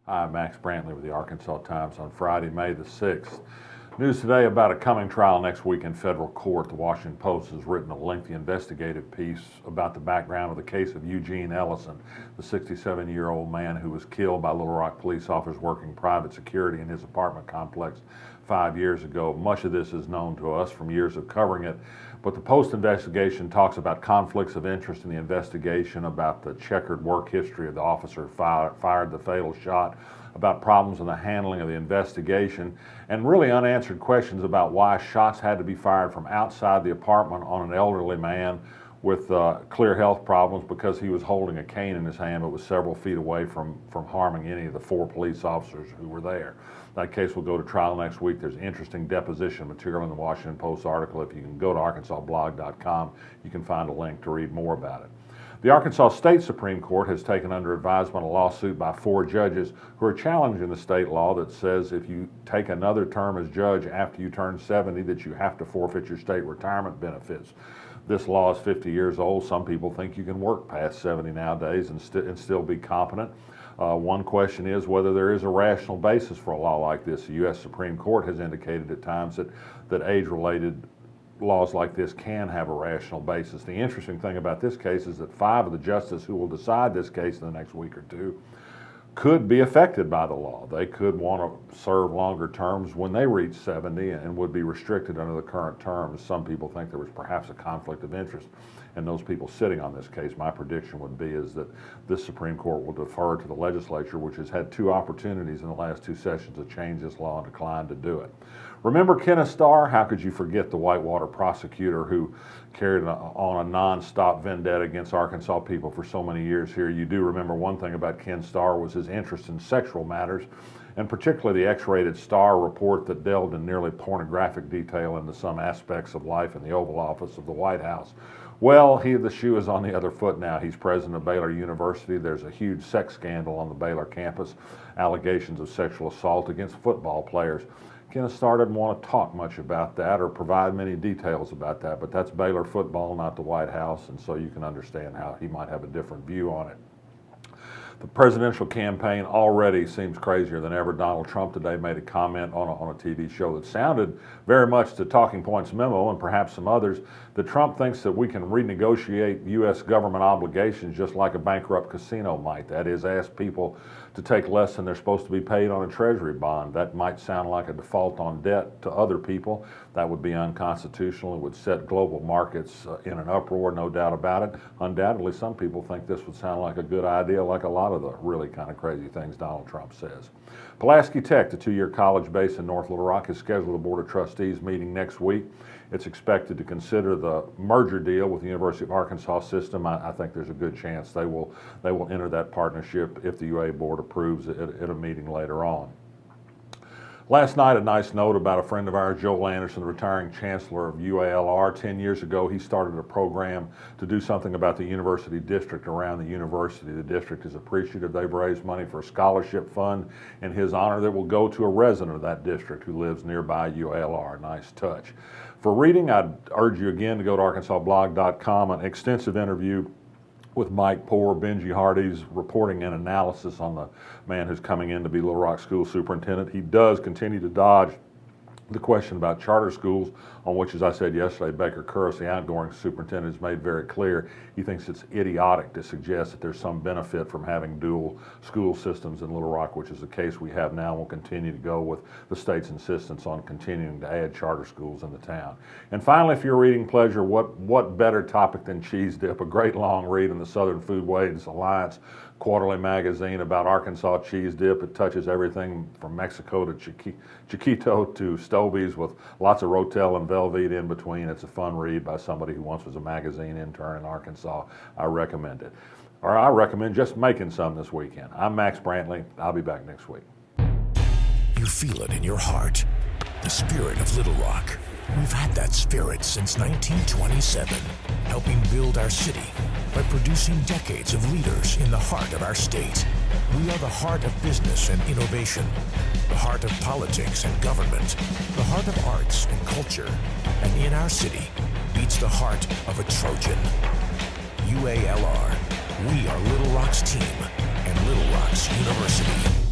Hi, Max Brantley with the Arkansas Times on Friday, May the 6th. News today about a coming trial next week in federal court. The Washington Post has written a lengthy investigative piece about the background of the case of Eugene Ellison, the 67-year-old man who was killed by Little Rock police officers working private security in his apartment complex 5 years ago. Much of this is known to us from years of covering it, but the Post investigation talks about conflicts of interest in the investigation, about the checkered work history of the officer who fired the fatal shot, about problems in the handling of the investigation, and really unanswered questions about why shots had to be fired from outside the apartment on an elderly man with clear health problems because he was holding a cane in his hand but was several feet away from harming any of the 4 police officers who were there. That case will go to trial next week. There's interesting deposition material in the Washington Post article. If you can go to arkansasblog.com, you can find a link to read more about it. The Arkansas State Supreme Court has taken under advisement a lawsuit by 4 judges who are challenging the state law that says if you take another term as judge after you turn 70, that you have to forfeit your state retirement benefits. This law is 50 years old. Some people think you can work past 70 nowadays and still be competent. One question is whether there is a rational basis for a law like this. The U.S. Supreme Court has indicated at times that age-related laws like this can have a rational basis. The interesting thing about this case is that 5 of the justices who will decide this case in the next week or two could be affected by the law. They could want to serve longer terms when they reach 70 and would be restricted under the current terms. Some people think there was perhaps a conflict of interest in those people sitting on this case. My prediction would be is that this Supreme Court will defer to the legislature, which has had 2 opportunities in the last 2 sessions to change this law and declined to do it. Remember Kenneth Starr? How could you forget the Whitewater prosecutor who carried on a non-stop vendetta against Arkansas people for so many years here? You do remember one thing about Ken Starr was his interest in sexual matters, and particularly the X-rated Starr report that delved in nearly pornographic detail into some aspects of life in the Oval Office of the White House. Well, the shoe is on the other foot now. He's president of Baylor University. There's a huge sex scandal on the Baylor campus, allegations of sexual assault against football players. Kenneth Starr didn't want to talk much about that or provide many details about that, but that's Baylor football, not the White House, and so you can understand how he might have a different view on it. The presidential campaign already seems crazier than ever. Donald Trump today made a comment on a TV show that sounded very much to Talking Points memo and perhaps some others, that Trump thinks that we can renegotiate U.S. government obligations just like a bankrupt casino might. That is, ask people to take less than they're supposed to be paid on a treasury bond. That might sound like a default on debt to other people. That would be unconstitutional. It would set global markets in an uproar, no doubt about it. Undoubtedly, some people think this would sound like a good idea, like a lot of the really kind of crazy things Donald Trump says. Pulaski Tech, the 2-year college based in North Little Rock, has scheduled a Board of Trustees meeting next week. It's expected to consider the merger deal with the University of Arkansas system. I think there's a good chance they will enter that partnership if the UA board approves at a meeting later on. Last night, a nice note about a friend of ours, Joel Anderson, the retiring chancellor of UALR. 10 years ago, he started a program to do something about the university district around the university. The district is appreciative. They've raised money for a scholarship fund in his honor that will go to a resident of that district who lives nearby UALR. Nice touch. For reading, I'd urge you again to go to arkansasblog.com, an extensive interview with Mike Poore, Benji Hardy's reporting and analysis on the man who's coming in to be Little Rock School Superintendent. He does continue to dodge the question about charter schools, on which, as I said yesterday, Baker Curris, the outgoing superintendent, has made very clear he thinks it's idiotic to suggest that there's some benefit from having dual school systems in Little Rock, which is the case we have now and will continue to go with the state's insistence on continuing to add charter schools in the town. And finally, for your reading pleasure, what better topic than cheese dip, a great long read in the Southern Foodways Alliance quarterly magazine about Arkansas cheese dip. It touches everything from Mexico to Chiquito to Stobie's, with lots of Rotel and Velveeta in between. It's a fun read by somebody who once was a magazine intern in Arkansas. I recommend it. Or I recommend just making some this weekend. I'm Max Brantley. I'll be back next week. You feel it in your heart, the spirit of Little Rock. We've had that spirit since 1927, helping build our city by producing decades of leaders in the heart of our state. We are the heart of business and innovation, the heart of politics and government, the heart of arts and culture, and in our city beats the heart of a Trojan. UALR, we are Little Rock's team and Little Rock's university.